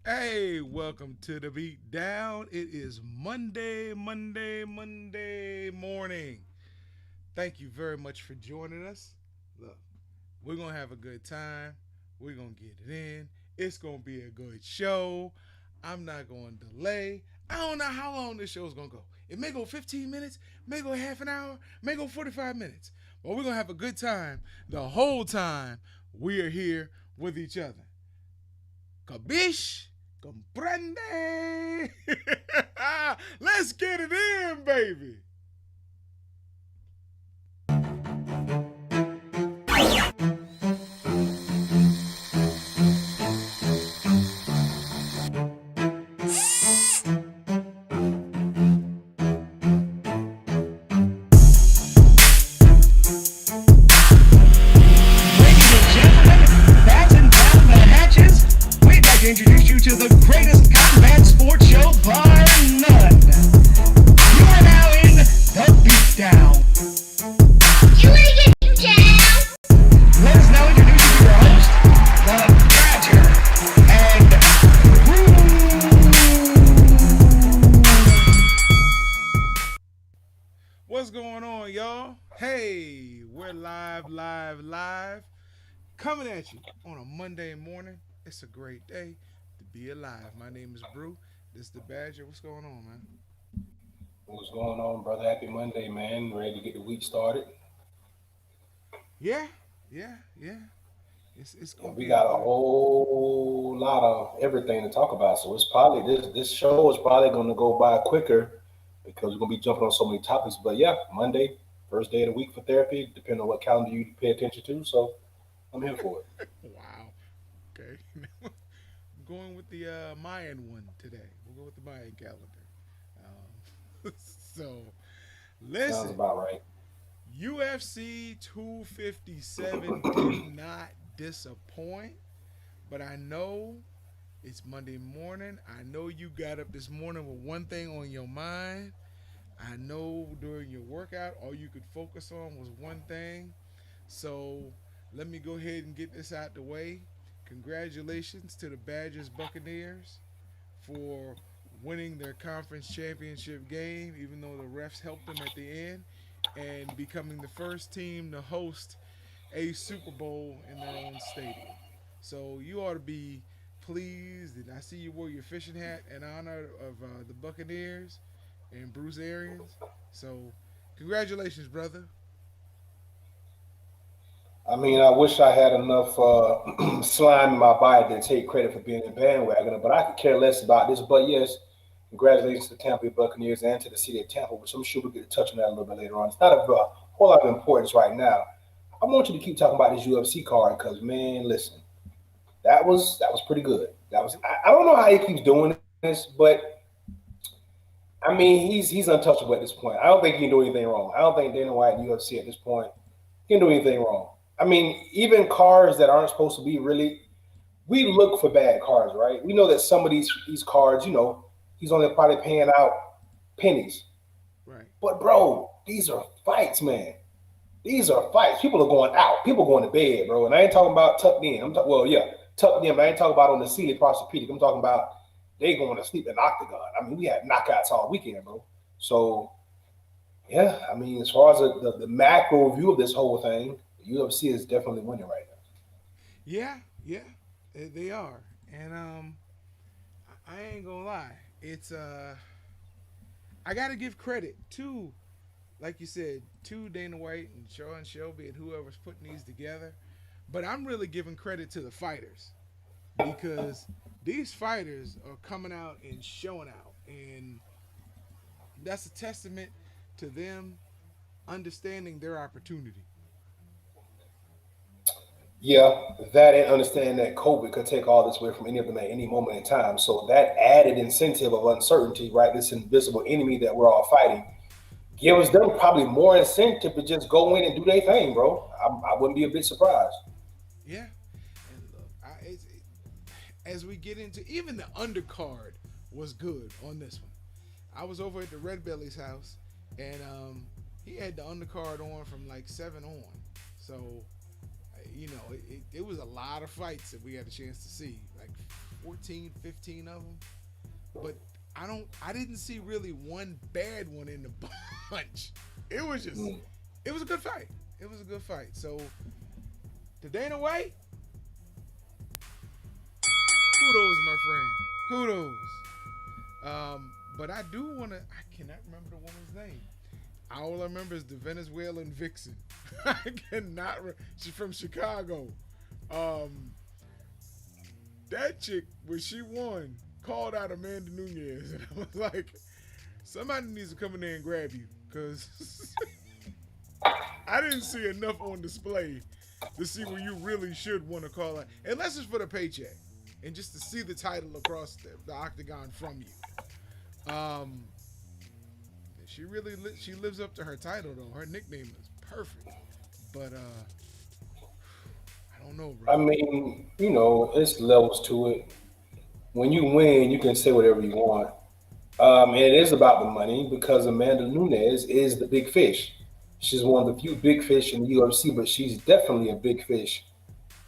Hey, welcome to the Beatdown. It is Monday morning. Thank you very much for joining us. Look, we're going to have a good time. We're going to get it in. It's going to be a good show. I'm not going to delay. I don't know how long this show is going to go. It may go 15 minutes, may go half an hour, may go 45 minutes. But we're going to have a good time the whole time we are here with each other. Cabish? Comprende? Let's get it in, baby. Ladies and gentlemen, batten down the hatches. We'd like to introduce you to the greatest combat sports show bar none. You are now in the Beatdown. You wanna get down? Let us now introduce you to your host, the Badger, and What's going on, y'all? Hey, we're live, coming at you on a Monday morning. It's a great day to be alive. My name is Brew. This is the Badger. What's going on, man? What's going on, brother? Happy Monday, man. Ready to get the week started. Yeah, yeah. It's gonna And we be a got a good. whole lot of everything to talk about. So it's probably this show is probably gonna go by quicker because we're gonna be jumping on so many topics. But yeah, Monday, first day of the week for therapy, depending on what calendar you pay attention to. So I'm here for it. Wow. Okay. Going with the Mayan one today. We'll go with the Mayan calendar. So Sounds listen, about right. UFC 257 did not disappoint, but I know it's Monday morning. I know you got up this morning with one thing on your mind. I know during your workout, all you could focus on was one thing. So let me go ahead and get this out the way. Congratulations to the Badgers Buccaneers for winning their conference championship game, even though the refs helped them at the end, and becoming the first team to host a Super Bowl in their own stadium. So you ought to be pleased. And I see you wore your fishing hat in honor of the Buccaneers and Bruce Arians. So congratulations, brother. I mean, I wish I had enough slime in my body to take credit for being a bandwagoner, but I could care less about this. But yes, congratulations to the Tampa Bay Buccaneers and to the city of Tampa, which I'm sure we'll get to touch on that a little bit later on. It's not of a whole lot of importance right now. I want you to keep talking about this UFC card because, man, listen, that was pretty good. That was I don't know how he keeps doing this, but I mean he's untouchable at this point. I don't think he can do anything wrong. I don't think Dana White and UFC at this point can do anything wrong. I mean, even cards that aren't supposed to be really, we look for bad cards, right? We know that some of these cards, he's only probably paying out pennies. Right. But bro, these are fights, man. These are fights. People are going out. People are going to bed, bro. And I ain't talking about tucked in. Well, yeah, tucked in, but I ain't talking about on the seated prosthetics. I'm talking about they going to sleep in the octagon. I mean, we had knockouts all weekend, bro. So yeah, I mean, as far as the macro view of this whole thing, the UFC is definitely winning right now. Yeah, they are. And I ain't gonna lie. It's I gotta give credit to, like you said, to Dana White and Sean Shelby and whoever's putting these together. But I'm really giving credit to the fighters because these fighters are coming out and showing out, and that's a testament to them understanding their opportunity. Yeah, that and understand that COVID could take all this away from any of them at any moment in time. So that added incentive of uncertainty, right? This invisible enemy that we're all fighting gives them probably more incentive to just go in and do their thing, bro. I wouldn't be a bit surprised. Yeah, and look, as we get into even the undercard was good on this one. I was over at the Red Belly's house, and he had the undercard on from like 7 on. So, it was a lot of fights that we had a chance to see, like 14, 15 of them. But I didn't see really one bad one in the bunch. It was just, it was a good fight. It was a good fight. So, the Dana White, kudos, my friend. Kudos. But I do want to, I cannot remember the woman's name. All I remember is the Venezuelan vixen. I cannot, she's from Chicago. That chick, when she won, called out Amanda Nunes. And I was like, somebody needs to come in there and grab you. Because I didn't see enough on display to see where you really should want to call out. Unless it's for the paycheck. And just to see the title across the octagon from you. She really she lives up to her title though. Her nickname is perfect. But I don't know, bro. I mean, it's levels to it. When you win, you can say whatever you want. And it is about the money because Amanda Nunes is the big fish. She's one of the few big fish in the UFC, but she's definitely a big fish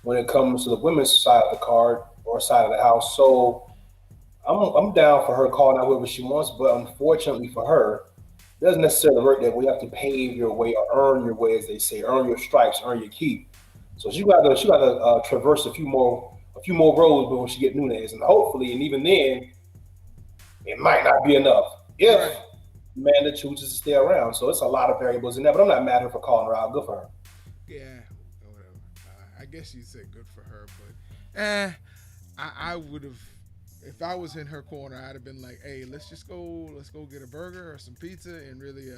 when it comes to the women's side of the card or side of the house. So I'm down for her calling out whoever she wants, but unfortunately for her, it doesn't necessarily work that way. You have to pave your way or earn your way, as they say, earn your stripes, earn your keep. So she got to traverse a few more roads before she get Nunes, and hopefully, and even then, it might not be enough if Amanda chooses to stay around. So it's a lot of variables in there, but I'm not mad at her for calling her out. Good for her. Yeah, whatever. I guess you'd say good for her, but I would have, if I was in her corner, I'd have been like, hey, let's go get a burger or some pizza and really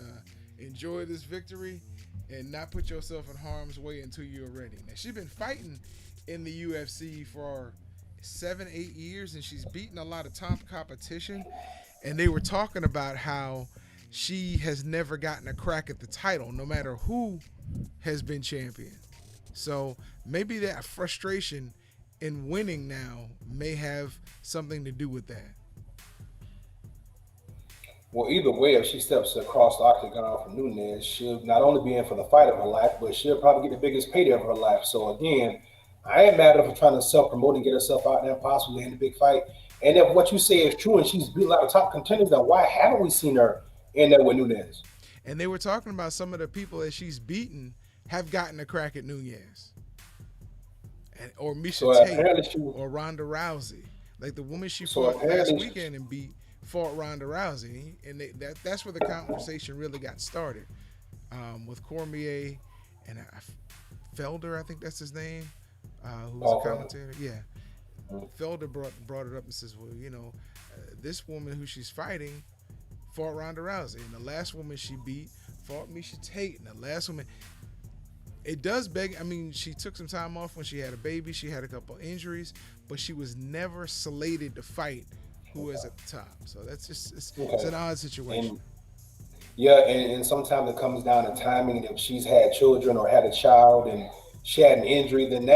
enjoy this victory and not put yourself in harm's way until you're ready. Now, she's been fighting in the UFC for 7-8 years, and she's beaten a lot of top competition. And they were talking about how she has never gotten a crack at the title, no matter who has been champion. So maybe that frustration in winning now may have something to do with that. Well, either way, if she steps across the octagon from Nunes, she'll not only be in for the fight of her life, but she'll probably get the biggest payday of her life. So again, I ain't mad at her for trying to self-promote and get herself out there, possibly in the big fight. And if what you say is true and she's beat a lot of top contenders, then why haven't we seen her in there with Nunes? And they were talking about some of the people that she's beaten have gotten a crack at Nunes. Or Misha Tate or Ronda Rousey. Like the woman she fought last weekend and beat fought Ronda Rousey. And that's where the conversation really got started. With Cormier and Felder, I think that's his name, who was a commentator. Yeah. Felder brought it up and says, well, this woman who she's fighting fought Ronda Rousey. And the last woman she beat fought Misha Tate. And the last woman... It does beg. I mean, she took some time off when she had a baby. She had a couple injuries, but she was never slated to fight who is at the top. So that's just it's an odd situation. And sometimes it comes down to timing. If she's had children or had a child and she had an injury, then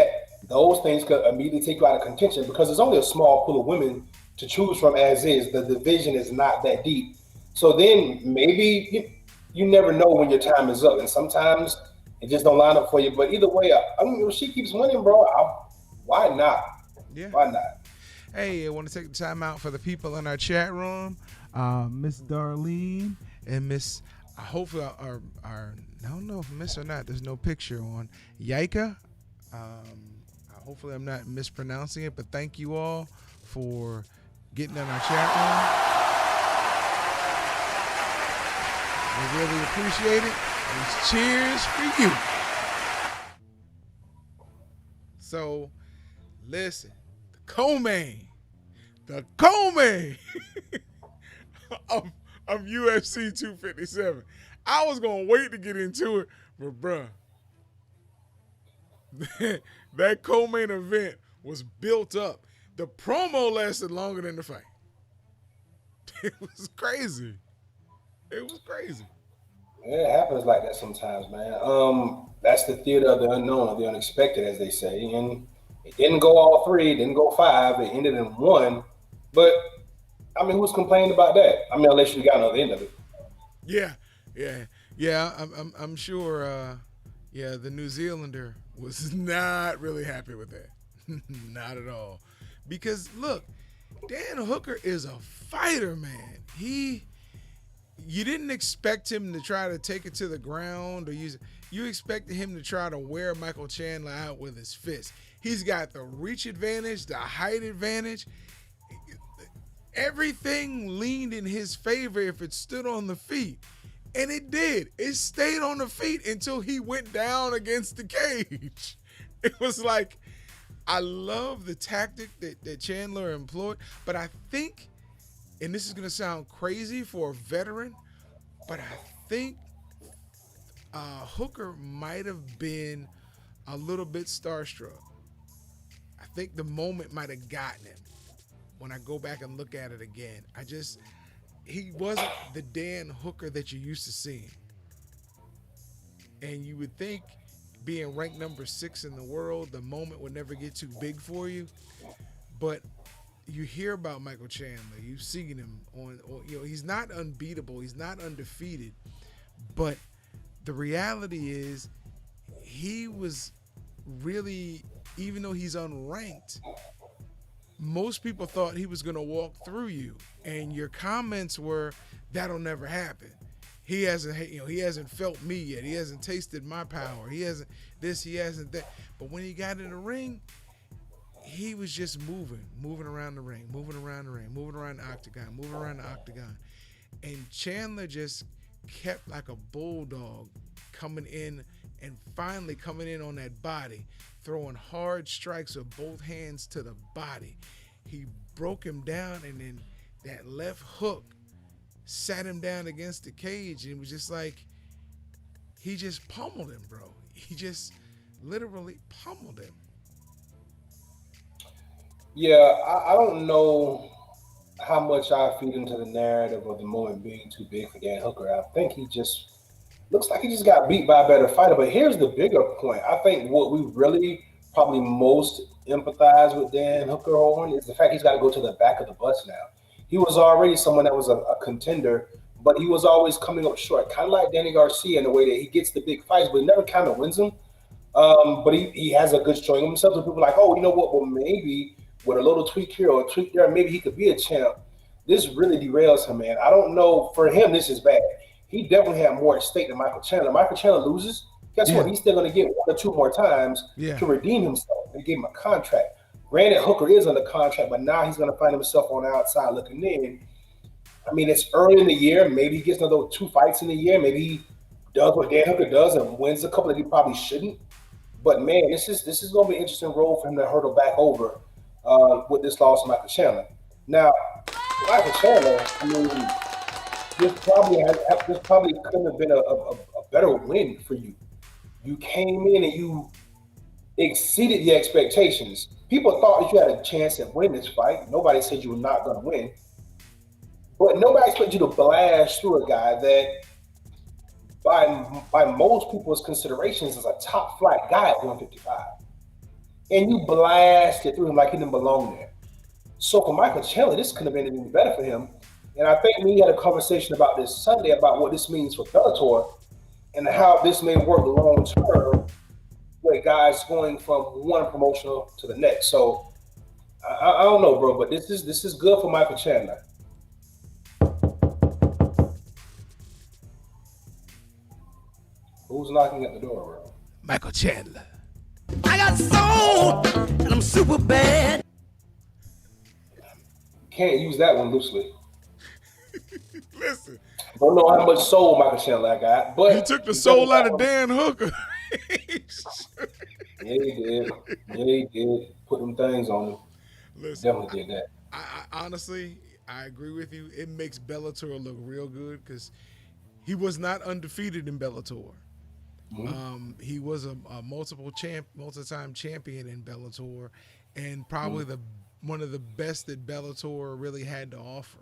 those things could immediately take you out of contention because there's only a small pool of women to choose from as is. The division is not that deep. So then maybe you never know when your time is up, and sometimes it just don't line up for you. But either way, I mean, if she keeps winning, bro, why not? Yeah. Why not? Hey, I want to take the time out for the people in our chat room. Miss Darlene and Miss, hopefully, our I don't know if Miss or not, there's no picture on Yaika. Hopefully I'm not mispronouncing it, but thank you all for getting in our chat room. We really appreciate it. And cheers for you. So, listen, the co-main of UFC 257. I was going to wait to get into it, but bruh, that co-main event was built up. The promo lasted longer than the fight. It was crazy. It was crazy. It happens like that sometimes, man. That's the theater of the unknown, of the unexpected, as they say. And it didn't go all three, it didn't go five, it ended in one. But I mean, who's complaining about that? I mean, unless you got another end of it. Yeah. I'm sure. The New Zealander was not really happy with that. Not at all, Because look, Dan Hooker is a fighter, man. You didn't expect him to try to take it to the ground or use it. You expected him to try to wear Michael Chandler out with his fist. He's got the reach advantage, the height advantage. Everything leaned in his favor if it stood on the feet. And it did. It stayed on the feet until he went down against the cage. It was like, I love the tactic that Chandler employed, but I think, and this is going to sound crazy for a veteran, but I think Hooker might have been a little bit starstruck. I think the moment might have gotten him when I go back and look at it again. He wasn't the Dan Hooker that you used to seeing. And you would think being ranked number 6 in the world, the moment would never get too big for you. But you hear about Michael Chandler. You've seen him on he's not unbeatable. He's not undefeated. But the reality is he was really, even though he's unranked, most people thought he was going to walk through you. And your comments were, that'll never happen. He hasn't felt me yet. He hasn't tasted my power. He hasn't this, he hasn't that. But when he got in the ring, he was just moving around the ring, moving around the octagon. And Chandler just kept like a bulldog coming in and finally coming in on that body, throwing hard strikes with both hands to the body. He broke him down, and then that left hook sat him down against the cage, and it was just like, he just pummeled him, bro. He just literally pummeled him. Yeah, I don't know how much I feed into the narrative of the moment being too big for Dan Hooker. I think he just looks like he just got beat by a better fighter. But here's the bigger point. I think what we really probably most empathize with Dan Hooker on is the fact he's got to go to the back of the bus now. He was already someone that was a contender, but he was always coming up short, kind of like Danny Garcia in the way that he gets the big fights, but he never kind of wins them. But he has a good showing of himself. So people are like, oh, you know what? Well, maybe with a little tweak here or a tweak there, maybe he could be a champ. This really derails him, man. I don't know. For him, this is bad. He definitely had more at stake than Michael Chandler. Michael Chandler loses. Guess what? He's still going to get 1 or 2 more times to redeem himself. They gave him a contract. Granted, Hooker is under contract, but now he's going to find himself on the outside looking in. I mean, it's early in the year. Maybe he gets another 2 fights in the year. Maybe he does what Dan Hooker does and wins a couple that he probably shouldn't. But man, this is going to be an interesting role for him to hurdle back over with this loss of Michael Chandler. Now, Michael Chandler, I mean, this probably couldn't have been a better win for you. You came in and you exceeded the expectations. People thought that you had a chance at winning this fight. Nobody said you were not going to win. But nobody expected you to blast through a guy that, by most people's considerations, is a top flight guy at 155. And you blasted through him like he didn't belong there. So for Michael Chandler, this could have been even better for him. And I think we had a conversation about this Sunday about what this means for Bellator and how this may work long term with guys going from one promotional to the next. So I don't know, bro, but this is good for Michael Chandler. Who's knocking at the door, bro? Michael Chandler. I got soul, and I'm super bad. Can't use that one loosely. Listen. Don't know how much soul Michael Chandler got, but he took the soul out of Dan Hooker. Yeah, he did. Put them things on him. Listen, definitely did that. I honestly, I agree with you. It makes Bellator look real good because he was not undefeated in Bellator. Mm-hmm. He was a multi-time champion in Bellator, and probably one of the best that Bellator really had to offer.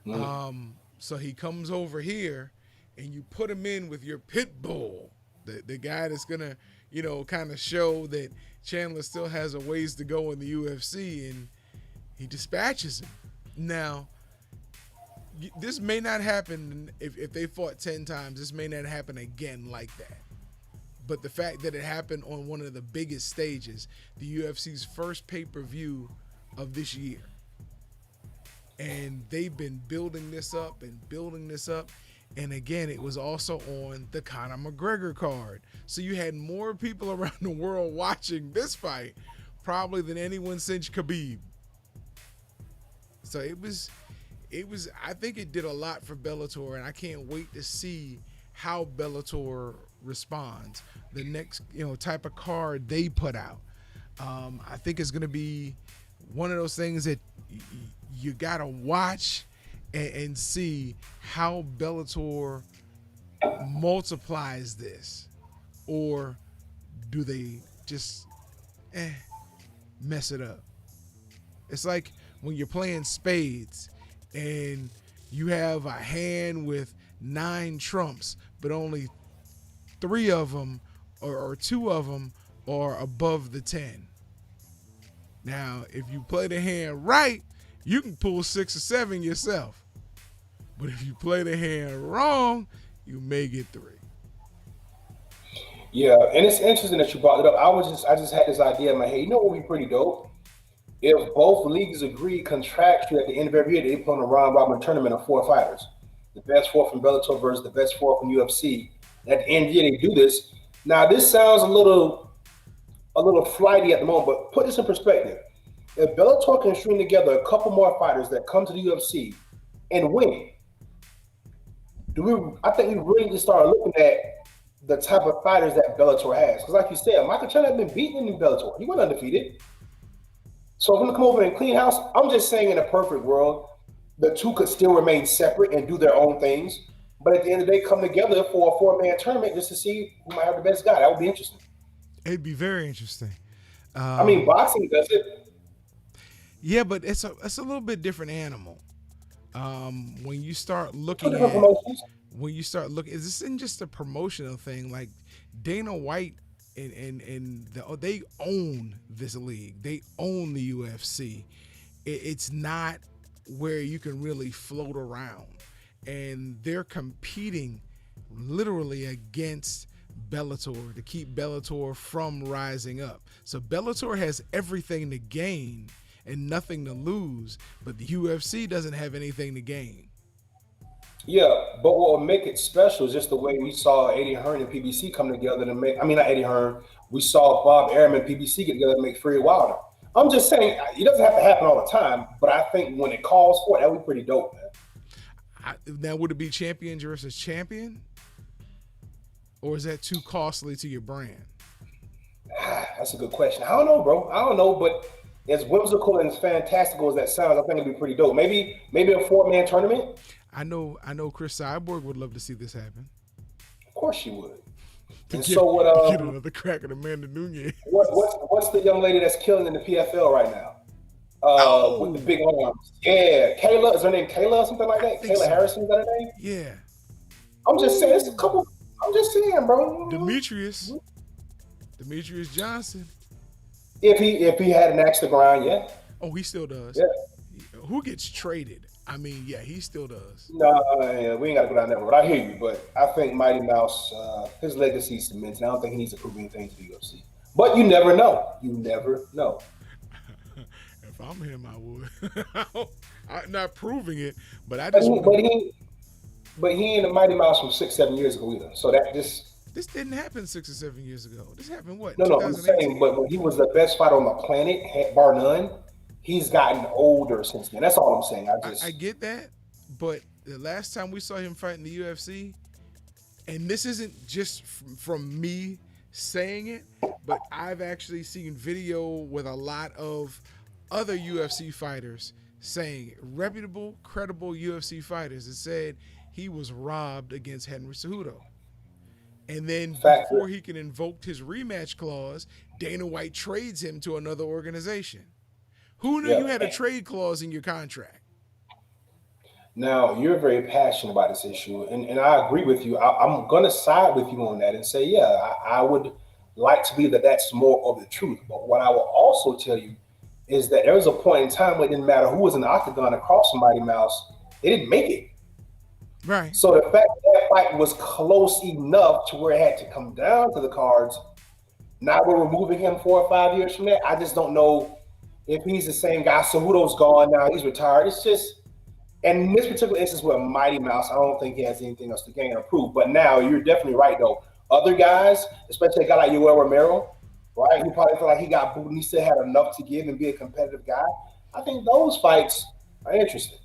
Mm-hmm. So he comes over here, and you put him in with your pit bull, the guy that's gonna, kind of show that Chandler still has a ways to go in the UFC, and he dispatches him. Now, this may not happen if they fought 10 times. This may not happen again like that. But the fact that it happened on one of the biggest stages, the UFC's first pay-per-view of this year. And they've been building this up and building this up. And again, it was also on the Conor McGregor card. So you had more people around the world watching this fight probably than anyone since Khabib. So it was I think it did a lot for Bellator, and I can't wait to see how Bellator responds. The next, type of card they put out. I think it's going to be one of those things that you got to watch and see how Bellator multiplies this, or do they just mess it up? It's like when you're playing spades and you have a hand with 9 trumps, but only 3 of them or 2 of them are above the 10. Now, if you play the hand right, you can pull 6 or 7 yourself. But if you play the hand wrong, you may get 3. Yeah, and it's interesting that you brought it up. I just had this idea in my head. You know what would be pretty dope? If both leagues agree contractually at the end of every year, they put on a round robin tournament of 4 fighters. The best 4 from Bellator versus the best 4 from UFC. At the end of the year, they do this. Now, this sounds a little flighty at the moment, but put this in perspective. If Bellator can string together a couple more fighters that come to the UFC and win, I think we really need to start looking at the type of fighters that Bellator has. Because like you said, Michael Chandler has been beaten in Bellator. He went undefeated. So if I'm going to come over and clean house, I'm just saying in a perfect world, the two could still remain separate and do their own things. But at the end of the day, come together for a 4-man tournament just to see who might have the best guy. That would be interesting. It'd be very interesting. I mean, boxing does it. Yeah, but it's a little bit different animal. When you start looking Two different promotions. Is this isn't just a promotional thing? Like Dana White they own this league. They own the UFC. It's not where you can really float around, and they're competing literally against Bellator to keep Bellator from rising up. So Bellator has everything to gain and nothing to lose, but the UFC doesn't have anything to gain. Yeah, but what will make it special is just the way we saw Eddie Hearn and PBC come together to make. I mean, not Eddie Hearn. We saw Bob Arum and PBC get together to make Fury Wilder. I'm just saying it doesn't have to happen all the time, but I think when it calls for it, that would be pretty dope, man. Now, would it be champion versus champion, or is that too costly to your brand? That's a good question. I don't know, bro. I don't know, but as whimsical and as fantastical as that sounds, I think it'd be pretty dope. Maybe a 4-man tournament. I know Chris Cyborg would love to see this happen. Of course she would. And get, so what? Get another crack at Amanda Nunes. What's the young lady that's killing in the PFL right now? With the big arms. Yeah, Kayla. Is her name Kayla or something like that? Kayla Harrison, is that her name? Yeah. I'm just saying, it's a couple. I'm just saying, bro. Demetrius Johnson. If he had an axe to grind, yeah. Oh, he still does. Yeah. Who gets traded? I mean, yeah, he still does. No, we ain't got to go down that road. I hear you, but I think Mighty Mouse, his legacy is cemented. I don't think he needs to prove anything to the UFC. But you never know. You never know. If I'm him, I would. I'm not proving it, but I But just. he ain't a Mighty Mouse from 6-7 years ago either. So that just. This didn't happen 6 or 7 years ago. This happened what? No, I'm saying, but when he was the best fighter on the planet, bar none, he's gotten older since then. That's all I'm saying. I get that, but the last time we saw him fight in the UFC, and this isn't just from me saying it, but I've actually seen video with a lot of other UFC fighters saying, reputable, credible UFC fighters that said he was robbed against Henry Cejudo. And then before he can invoke his rematch clause, Dana White trades him to another organization. Who knew you had a trade clause in your contract? Now, you're very passionate about this issue, and I agree with you. I'm going to side with you on that and say, yeah, I would like to believe that that's more of the truth. But what I will also tell you is that there was a point in time where it didn't matter who was in the octagon across from Mighty Mouse, they didn't make it. Right. So the fact that fight was close enough to where it had to come down to the cards, now we're removing him 4 or 5 years from that. I just don't know if he's the same guy, so Cejudo's gone now, he's retired. It's just, and in this particular instance with Mighty Mouse, I don't think he has anything else to gain or prove. But now you're definitely right though. Other guys, especially a guy like Yoel Romero, right? Who probably felt like he got booed and he still had enough to give and be a competitive guy. I think those fights are interesting.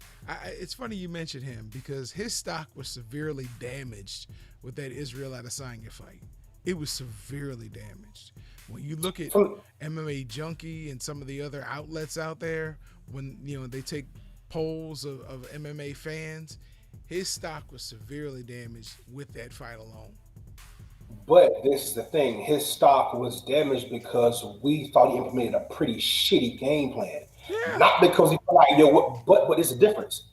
It's funny you mentioned him because his stock was severely damaged with that Israel Adesanya fight. It was severely damaged. When you look at MMA Junkie and some of the other outlets out there, when they take polls of MMA fans, his stock was severely damaged with that fight alone. But this is the thing: his stock was damaged because we thought he implemented a pretty shitty game plan, Yeah. not because he felt like But it's a difference.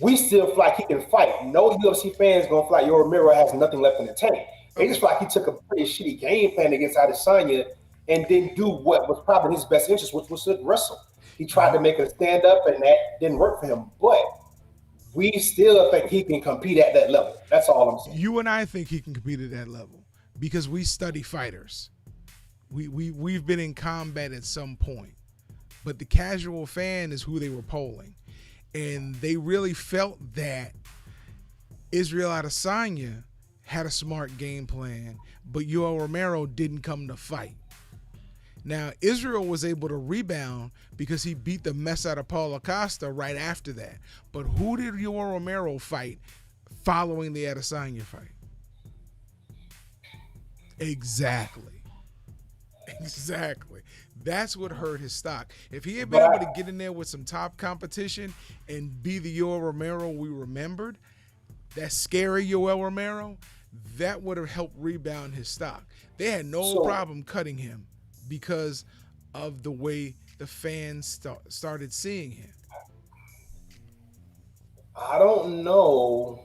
We still feel like he can fight. No UFC fans gonna feel like Yoel Romero has nothing left in the tank. They just feel like he took a pretty shitty game plan against Adesanya and didn't do what was probably in his best interest, which was to wrestle. He tried to make a stand up, and that didn't work for him. But we still think he can compete at that level. That's all I'm saying. You and I think he can compete at that level because we study fighters. We've been in combat at some point, but the casual fan is who they were polling, and they really felt that Israel Adesanya had a smart game plan, but Yoel Romero didn't come to fight. Now, Israel was able to rebound because he beat the mess out of Paulo Costa right after that. But who did Yoel Romero fight following the Adesanya fight? Exactly. That's what hurt his stock. If he had been able to get in there with some top competition and be the Yoel Romero we remembered, that scary Yoel Romero, that would have helped rebound his stock. They had no problem cutting him because of the way the fans started seeing him. I don't know.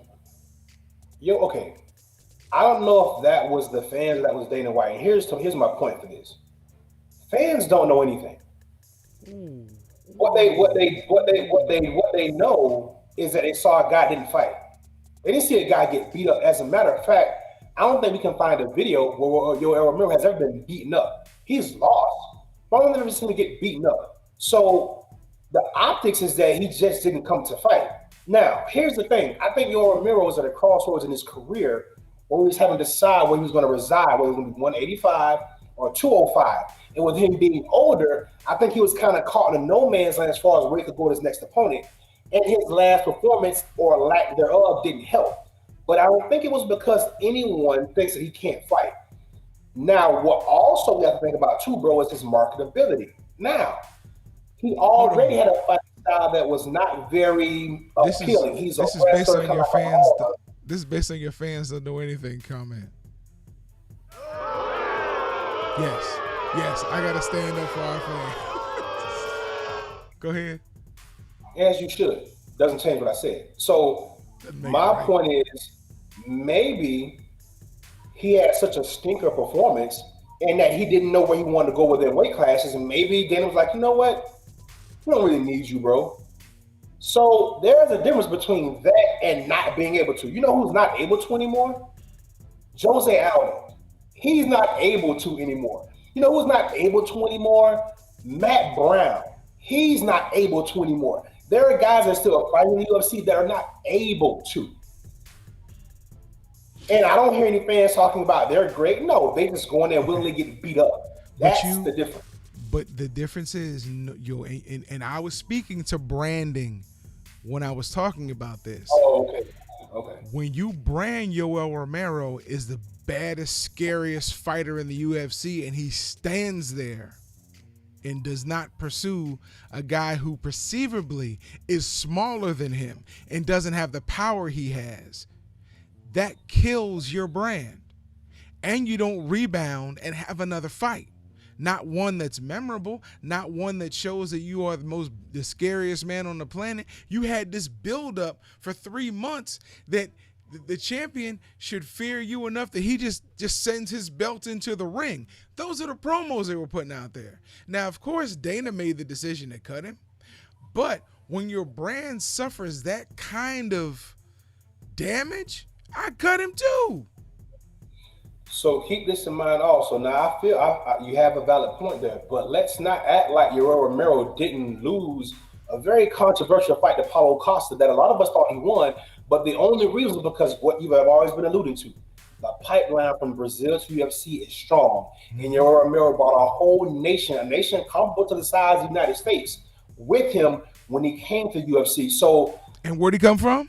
Okay. I don't know if that was the fans, that was Dana White. And here's my point for this. Fans don't know anything. What they know is that they saw a guy didn't fight. They didn't see a guy get beat up. As a matter of fact, I don't think we can find a video where Yoel Romero has ever been beaten up. He's lost. I don't ever seen him get beaten up. So the optics is that he just didn't come to fight. Now, here's the thing. I think Yoel Romero was at a crossroads in his career where he was having to decide where he was going to reside, whether he was going to be 185 or 205. And with him being older, I think he was kind of caught in a no man's land as far as where he could go to his next opponent. And his last performance or lack thereof didn't help. But I don't think it was because anyone thinks that he can't fight. Now, what also we have to think about too, bro, is his marketability. Now, he already had a fight style that was not very appealing. This is based on your fans. This is based on your fans don't know anything comment. Yes, I gotta stand up for our fans. Go ahead. As you should. Doesn't change what I said. So my point is, maybe he had such a stinker performance and that he didn't know where he wanted to go with their weight classes. And maybe Dana was like, you know what? We don't really need you, bro. So there's a difference between that and not being able to. You know who's not able to anymore? Jose Aldo. He's not able to anymore. You know who's not able to anymore? Matt Brown. He's not able to anymore. There are guys that are still fighting in the UFC that are not able to. And I don't hear any fans talking about they're great. No, they just go in there willingly get beat up. That's the difference. But the difference is, and I was speaking to branding when I was talking about this. Oh, okay. When you brand Yoel Romero is the baddest, scariest fighter in the UFC, and he stands there and does not pursue a guy who perceivably is smaller than him and doesn't have the power he has, that kills your brand. And you don't rebound and have another fight. Not one that's memorable, not one that shows that you are the scariest man on the planet. You had this buildup for 3 months that the champion should fear you enough that he just sends his belt into the ring. Those are the promos they were putting out there. Now, of course, Dana made the decision to cut him. But when your brand suffers that kind of damage, I cut him too. So keep this in mind also. Now I feel you have a valid point there, but let's not act like Yoel Romero didn't lose a very controversial fight to Paulo Costa that a lot of us thought he won. But the only reason was because what you have always been alluding to, the pipeline from Brazil to UFC is strong, and Hmm. Yoel Romero brought a whole nation, a nation comparable to the size of the United States, with him when he came to UFC. So And where'd he come from?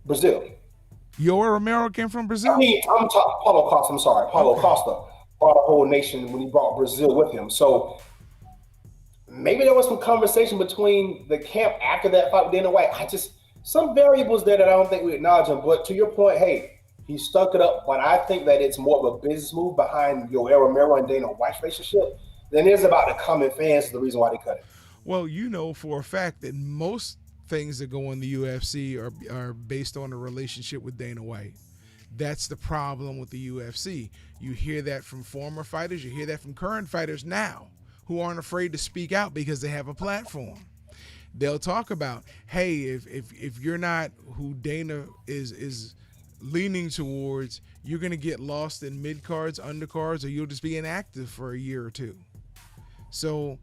Brazil. Yoel Romero came from I Brazil. mean, I'm talking Paulo Costa. I'm sorry, Paulo Okay. Costa brought a whole nation when he brought Brazil with him. So maybe there was some conversation between the camp after that fight with Dana White. I just some variables there that I don't think we acknowledge him. But to your point, hey, he stuck it up. But I think that it's more of a business move behind Yoel Romero and Dana White's relationship than it is about the common fans. Is the reason why they cut it. Well, you know for a fact that most things that go in the UFC are based on a relationship with Dana White. That's the problem with the UFC. You hear that from former fighters, you hear that from current fighters now who aren't afraid to speak out because they have a platform. They'll talk about, hey, if you're not who Dana is leaning towards, you're gonna get lost in mid cards, undercards, or you'll just be inactive for a year or two. So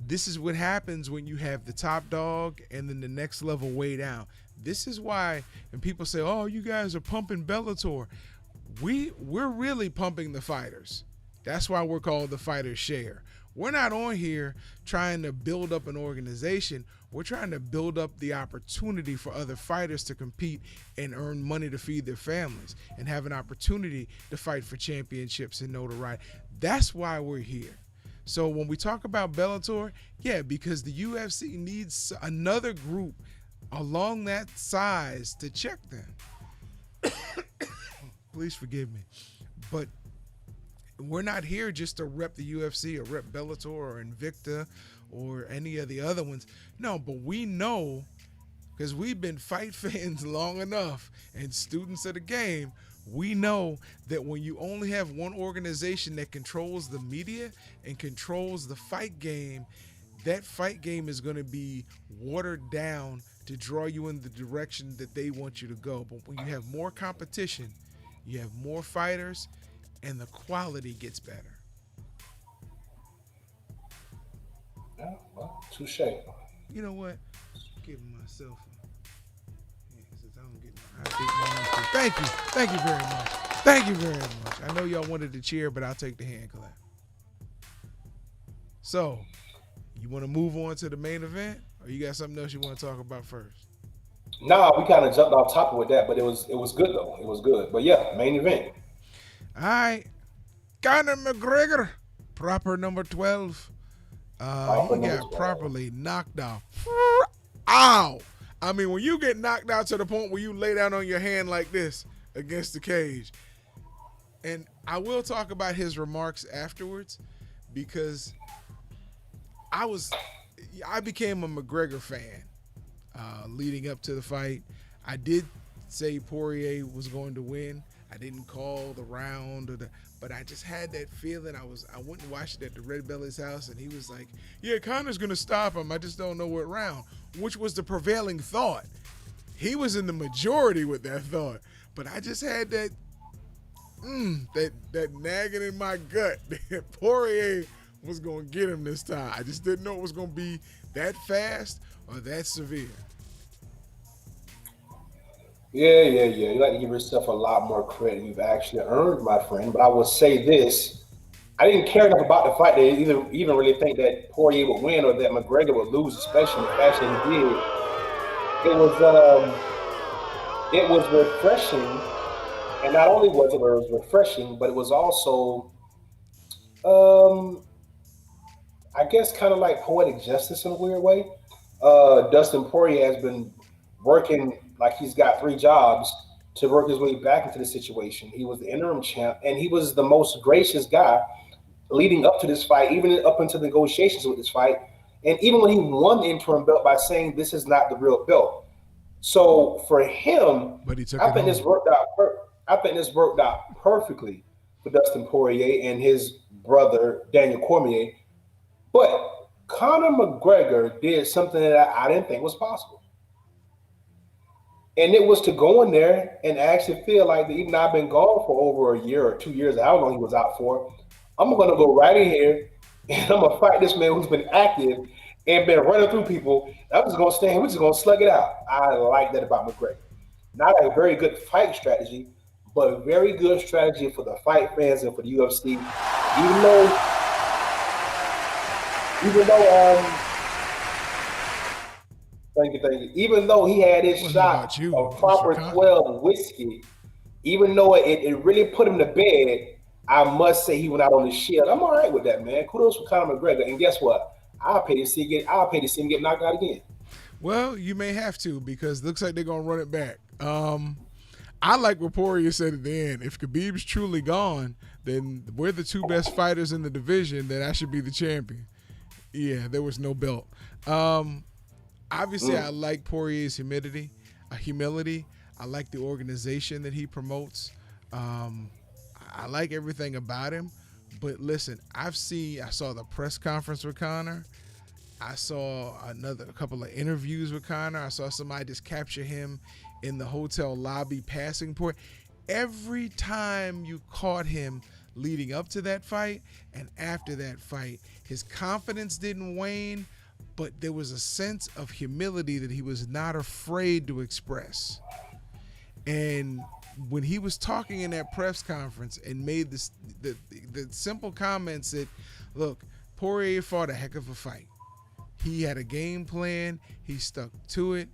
this is what happens when you have the top dog and then the next level way down. This is why when people say, "Oh, you guys are pumping Bellator," we're really pumping the fighters. That's why we're called the Fighters Share. We're not on here trying to build up an organization. We're trying to build up the opportunity for other fighters to compete and earn money to feed their families and have an opportunity to fight for championships and notoriety. That's why we're here. So when we talk about Bellator, yeah, because the UFC needs another group along that size to check them. Please forgive me. But we're not here just to rep the UFC or rep Bellator or Invicta or any of the other ones. No, but we know because we've been fight fans long enough and students of the game. We know that when you only have one organization that controls the media and controls the fight game, that fight game is going to be watered down to draw you in the direction that they want you to go. But when you have more competition, you have more fighters, and the quality gets better. Yeah, well, touche. You know what? Giving myself since I don't get I beat my own too. Thank you. Thank you very much. Thank you very much. I know y'all wanted to cheer, but I'll take the hand clap. So, you want to move on to the main event, or you got something else you want to talk about first? Nah, we kind of jumped off topic with that, but it was good though. It was good. But yeah, main event. All right, Conor McGregor, proper number 12. Offer He number got 12. properly knocked off. Ow! I mean, when you get knocked out to the point where you lay down on your hand like this against the cage, and I will talk about his remarks afterwards because I was, I became a McGregor fan leading up to the fight. I did say Poirier was going to win. I didn't call the round or the, but I just had that feeling. I went and watched it at the Red Belly's house, and he was like, "Yeah, Connor's gonna stop him. I just don't know what round," which was the prevailing thought. He was in the majority with that thought, but I just had that nagging in my gut that Poirier was gonna get him this time. I just didn't know it was gonna be that fast or that severe. Yeah, yeah, yeah. You like to give yourself a lot more credit than you've actually earned, my friend. But I will say this: I didn't care enough about the fight to even really think that Poirier would win or that McGregor would lose, especially in the fashion he did. It was it was refreshing, and not only was refreshing, but it was also um, I guess kind of like poetic justice in a weird way. Dustin Poirier has been working like he's got three jobs to work his way back into the situation. He was the interim champ, and he was the most gracious guy leading up to this fight, even up into negotiations with this fight, and even when he won the interim belt by saying this is not the real belt. So for him, But he took I it think this home. worked out. I think this worked out perfectly for Dustin Poirier and his brother Daniel Cormier. But Conor McGregor did something that I didn't think was possible, And it was to go in there and actually feel like that even though I've been gone for over a year or 2 years, I don't know he was out for. I'm gonna go right in here and I'm gonna fight this man who's been active and been running through people. I'm just gonna stand here, we're just gonna slug it out. I like that about McGregor. Not a very good fight strategy, but a very good strategy for the fight fans and for the UFC. Even though, even though, thank you. Even though he had his It wasn't shot about you. of It was for proper Connor. 12 whiskey, even though it really put him to bed, I must say he went out on the shield. I'm all right with that, man. Kudos for Conor McGregor. And guess what? I'll pay to see him get knocked out again. Well, you may have to because it looks like they're gonna run it back. I like what Poirier said at the end. If Khabib's truly gone, then we're the two best fighters in the division. Then I should be the champion. Yeah, there was no belt. Obviously, I like Poirier's humility. I like the organization that he promotes. I like everything about him. But listen, I saw the press conference with Conor. I saw a couple of interviews with Conor. I saw somebody just capture him in the hotel lobby passing point. Every time you caught him leading up to that fight and after that fight, his confidence didn't wane, but there was a sense of humility that he was not afraid to express. And when he was talking in that press conference and made the simple comments that, look, Poirier fought a heck of a fight. He had a game plan. He stuck to it.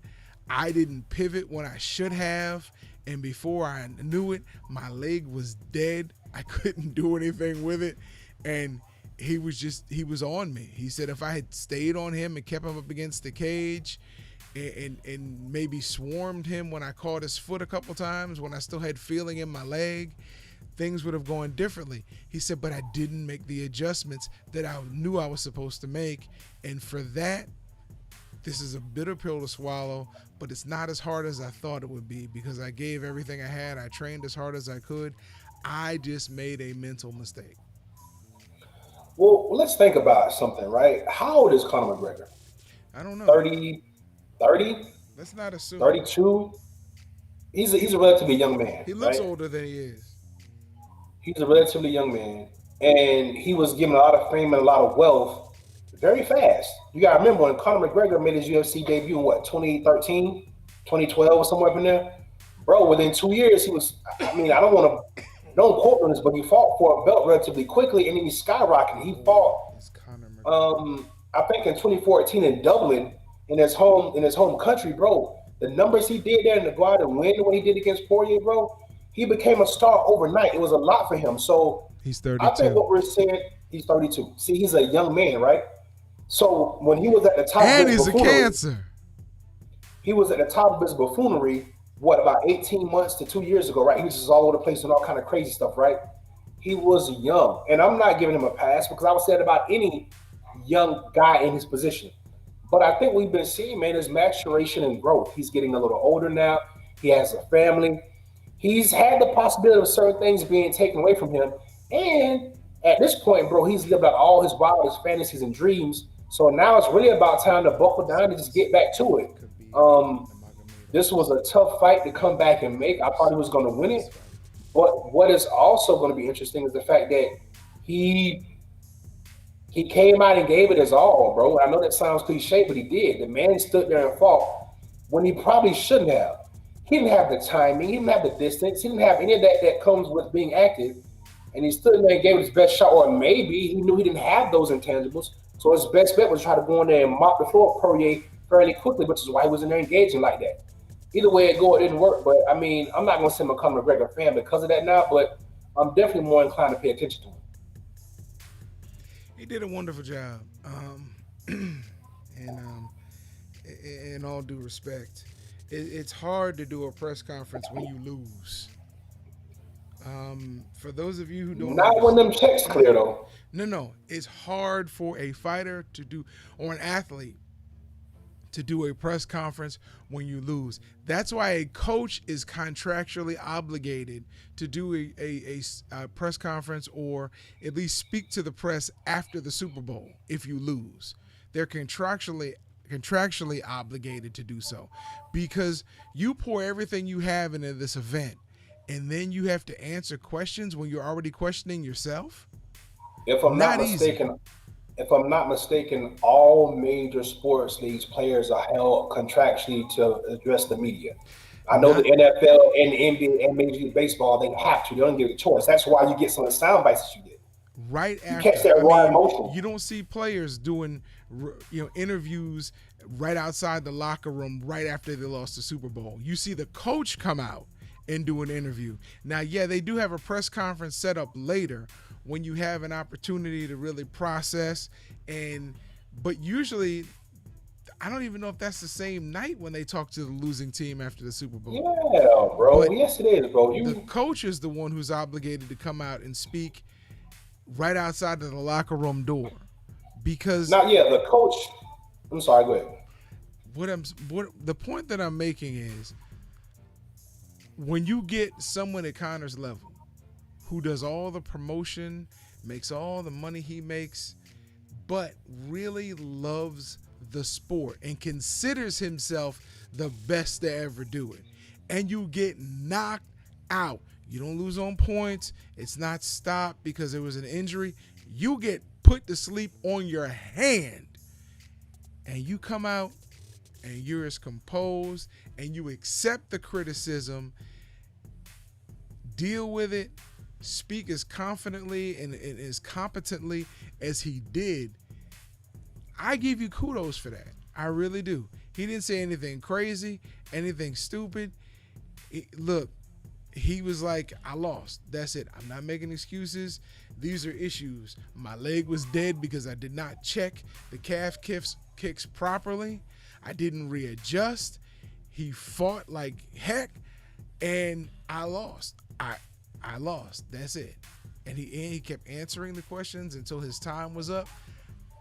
I didn't pivot when I should have. And before I knew it, my leg was dead. I couldn't do anything with it. And he was on me. He said if I had stayed on him and kept him up against the cage and maybe swarmed him when I caught his foot a couple times, when I still had feeling in my leg, things would have gone differently. He said, but I didn't make the adjustments that I knew I was supposed to make. And for that, this is a bitter pill to swallow, but it's not as hard as I thought it would be because I gave everything I had. I trained as hard as I could. I just made a mental mistake. Well, let's think about something, right? How old is Conor McGregor? I don't know. 30, 30, Let's not assume. 32. He's a relatively young man, He looks right? older than he is. He's a relatively young man, and he was given a lot of fame and a lot of wealth very fast. You got to remember when Conor McGregor made his UFC debut in what, 2013, 2012, or somewhere up in there? Bro, within 2 years, he was, I mean, I don't quote on this, but he fought for a belt relatively quickly, and then he skyrocketed. He fought, It's Conor McGregor. I think in 2014 in Dublin, in his home country, bro. The numbers he did there in the guard and win what he did against Poirier, bro, he became a star overnight. It was a lot for him. So He's I think 32. what we're saying, he's 32. See, he's a young man, right? So when he was at the top And of his he's a buffoonery, cancer. he was at the top of his buffoonery, what, about 18 months to 2 years ago, right? He was just all over the place and all kind of crazy stuff, right? He was young. And I'm not giving him a pass because I would say that about any young guy in his position. But I think we've been seeing, man, is maturation and growth. He's getting a little older now. He has a family. He's had the possibility of certain things being taken away from him. And at this point, bro, he's lived out all his wildest fantasies and dreams. So now it's really about time to buckle down and just get back to it. Um, this was a tough fight to come back and make. I thought he was going to win it. But what is also going to be interesting is the fact that he he came out and gave it his all, bro. I know that sounds cliche, but he did. The man stood there and fought when he probably shouldn't have. He didn't have the timing. He didn't have the distance. He didn't have any of that that comes with being active. And he stood there and gave it his best shot. Or maybe he knew he didn't have those intangibles. So his best bet was try to go in there and mop the floor of Poirier fairly quickly, which is why he was in there engaging like that. Either way it go, it didn't work. But I mean, I'm not going to say I'm a Conor McGregor fan because of that now, but I'm definitely more inclined to pay attention to him. He did a wonderful job. And in all due respect, it's hard to do a press conference when you lose. For those of you who don't Not when understand, them checks clear though. no, it's hard for a fighter to do or an athlete to do a press conference when you lose. That's why a coach is contractually obligated to do a press conference or at least speak to the press after the Super Bowl if you lose. They're contractually contractually obligated to do so, because you pour everything you have into this event, and then you have to answer questions when you're already questioning yourself. If I'm not Not easy. mistaken, if I'm not mistaken, all major sports leagues players are held contractually to address the media. I know the Not NFL and the NBA and Major League Baseball, they have to. They don't get a choice. That's why you get some of the sound bites that you get. right You catch after. that I raw mean, emotion. you don't see players doing interviews right outside the locker room right after they lost the Super Bowl. You see the coach come out and do an interview. Now, yeah, they do have a press conference set up later when you have an opportunity to really process, and but usually I don't even know if that's the same night when they talk to the losing team after the Super Bowl. Yeah, bro. But Yes, it is, bro. the You coach is the one who's obligated to come out and speak right outside of the locker room door, because not yeah. The coach. I'm sorry. Go ahead. what the point that I'm making is, when you get someone at Connor's level who does all the promotion, makes all the money he makes, but really loves the sport and considers himself the best to ever do it, and you get knocked out. You don't lose on points. It's not stopped because there was an injury. You get put to sleep on your hand, and you come out and you're as composed and you accept the criticism, deal with it, speak as confidently and as competently as he did. I give you kudos for that. I really do. He didn't say anything crazy, anything stupid. Look, he was like, I lost. That's it. I'm not making excuses. These are issues. My leg was dead because I did not check the calf kicks properly. I didn't readjust. He fought like heck, and I lost. I lost. That's it. And he kept answering the questions until his time was up.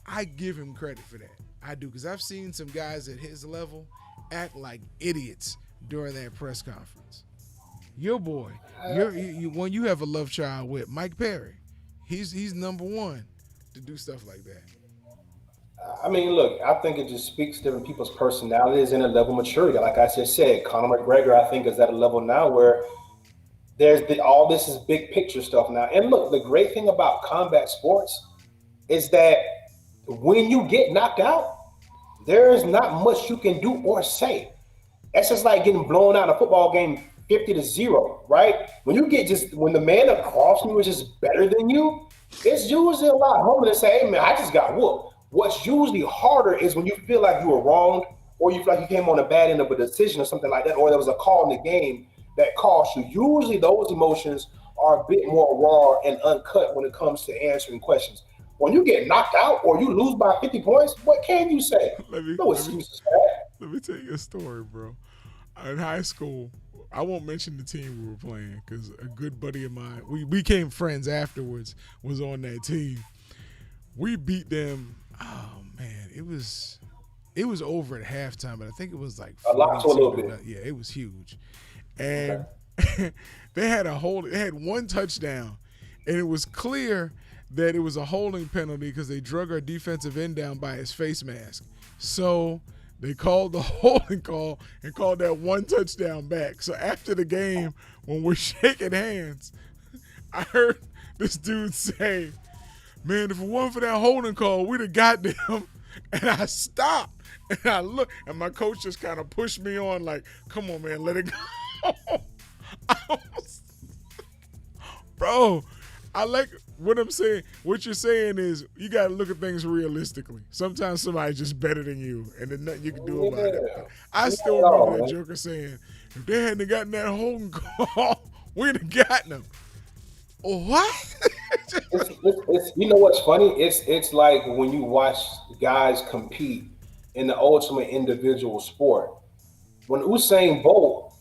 I give him credit for that. I do, because I've seen some guys at his level act like idiots during that press conference. Your boy, when you have a love child with Mike Perry, he's number one to do stuff like that. I mean, look, I think it just speaks to different people's personalities and a level of maturity. Like I just said, Conor McGregor, I think, is at a level now where all this is big picture stuff now. And look, the great thing about combat sports is that when you get knocked out, there is not much you can do or say. That's just like getting blown out in a football game 50-0, right? When the man across from you is just better than you, it's usually a lot harder to say, hey man, I just got whooped. What's usually harder is when you feel like you were wronged, or you feel like you came on the bad end of a decision or something like that, or there was a call in the game that cost you. Usually those emotions are a bit more raw and uncut when it comes to answering questions. When you get knocked out or you lose by 50 points, what can you say? let me No let me excuses for that. let me tell you a story, bro. In high school, I won't mention the team we were playing because a good buddy of mine, we became friends afterwards, was on that team. We beat them. Oh man, it was over at halftime, but I think it was like A lot to a 42 little to bit. nothing. Yeah, it was huge, Okay. and they had one touchdown, and it was clear that it was a holding penalty because they drug our defensive end down by his face mask. So they called the holding call and called that one touchdown back. So after the game, when we're shaking hands, I heard this dude say, man, if it wasn't for that holding call, we'd have got them. And I stopped and I looked, and my coach just kind of pushed me on, like, come on, man, let it go. I was, bro, I like what I'm saying. What you're saying is you got to look at things realistically. Sometimes somebody's just better than you, and there's nothing you can do about it. Yeah. I still No, remember that man. joker saying, if they hadn't gotten that holding call, we'd have gotten them. What? It's you know what's funny? It's like when you watch guys compete in the ultimate individual sport. When Usain Bolt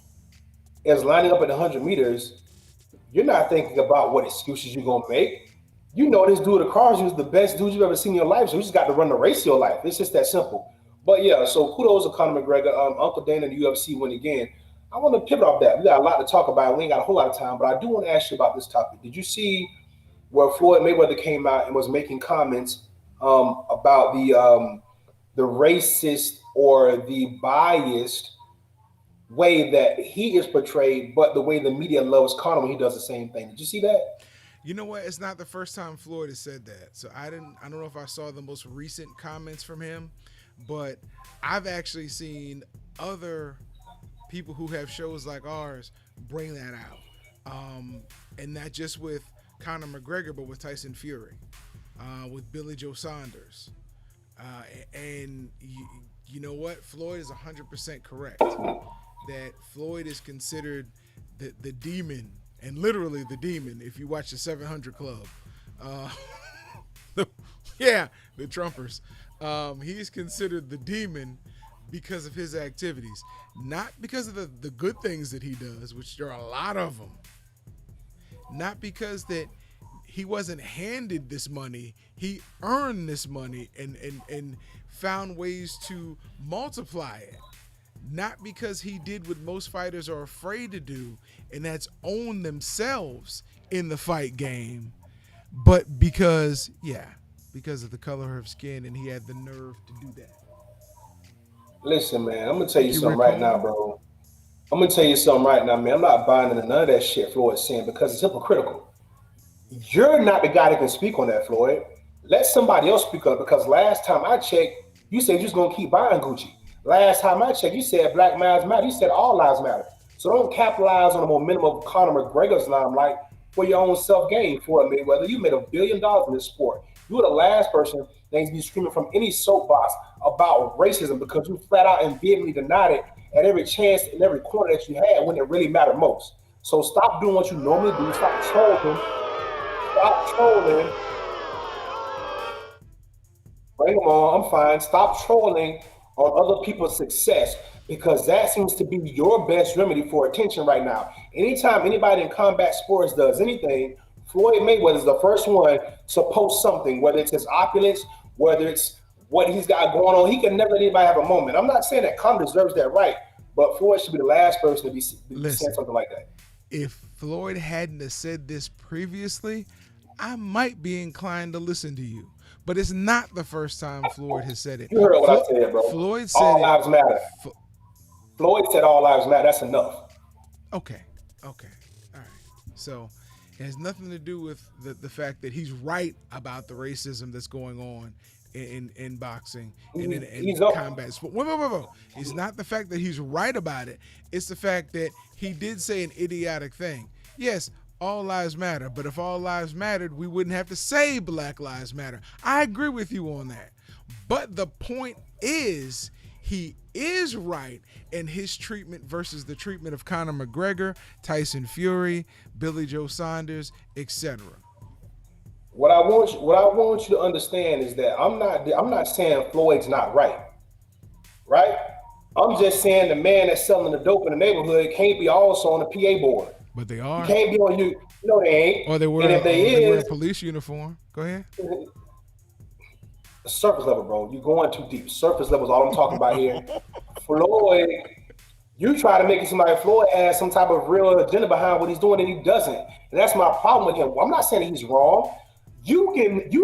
is lining up at 100 meters, you're not thinking about what excuses you're gonna make. You know this dude across you is the best dude you've ever seen in your life, so you just got to run the race of your life. It's just that simple. But yeah, so kudos to Conor McGregor. Uncle Dana, the UFC win again. I want to pivot off that. We got a lot to talk about. We ain't got a whole lot of time, but I do want to ask you about this topic. Did you see where Floyd Mayweather came out and was making comments about the racist or the biased way that he is portrayed, but the way the media loves Conor when he does the same thing. Did you see that? You know what? It's not the first time Floyd has said that. So I didn't. I don't know if I saw the most recent comments from him, but I've actually seen other people who have shows like ours bring that out, and not just with Conor McGregor, but with Tyson Fury, with Billy Joe Saunders, and you know what? Floyd is 100% correct that Floyd is considered the demon, and literally the demon. If you watch the 700 Club, uh, yeah, the Trumpers, he's considered the demon because of his activities, not because of the good things that he does, which there are a lot of them. Not because that he wasn't handed this money, he earned this money and found ways to multiply it. Not because he did what most fighters are afraid to do, and that's own themselves in the fight game, but because of the color of skin, and he had the nerve to do that. Listen, man, I'm gonna tell you You something Rick right now, Paul? bro. I'm gonna tell you something right now, man. I'm not buying into none of that shit Floyd's saying because it's hypocritical. You're not the guy that can speak on that, Floyd. Let somebody else speak on it because last time I checked, you said you're just gonna keep buying Gucci. Last time I checked, you said Black Lives Matter. You said all lives matter. So don't capitalize on the momentum of Conor McGregor's limelight for your own self gain. For Mayweather, you made $1 billion in this sport. You were the last person that needs to be screaming from any soapbox about racism because you flat out and vehemently denied it at every chance in every corner that you had when it really mattered most. So stop doing what you normally do. Stop trolling. Stop trolling. Bring them on. I'm fine. Stop trolling on other people's success because that seems to be your best remedy for attention right now. Anytime anybody in combat sports does anything, Floyd Mayweather is the first one to post something, whether it's his opulence, whether it's what he's got going on. He can never let anybody have a moment. I'm not saying that Conor deserves that right, but Floyd should be the last person to be saying something like that. If Floyd hadn't have said this previously, I might be inclined to listen to you. But it's not the first time Floyd has said it. You heard what I said, bro. Floyd said all it. lives matter. Floyd said all lives matter. That's enough. Okay. All right. So it has nothing to do with the fact that he's right about the racism that's going on in boxing and in combat sport. Whoa. It's not the fact that he's right about it. It's the fact that he did say an idiotic thing. Yes, all lives matter, but if all lives mattered, we wouldn't have to say Black Lives Matter. I agree with you on that. But the point is, he is right in his treatment versus the treatment of Conor McGregor, Tyson Fury, Billy Joe Saunders, etc. What I want you to understand is that I'm not saying Floyd's not right. Right? I'm just saying the man that's selling the dope in the neighborhood can't be also on the PA board. But they are. He can't be on you. No, they ain't. Or they wear a police uniform. Go ahead. Surface level, bro. You're going too deep. Surface level is all I'm talking about here. Floyd, you try to make it seem like Floyd has some type of real agenda behind what he's doing, and he doesn't. And that's my problem with him. I'm not saying he's wrong. You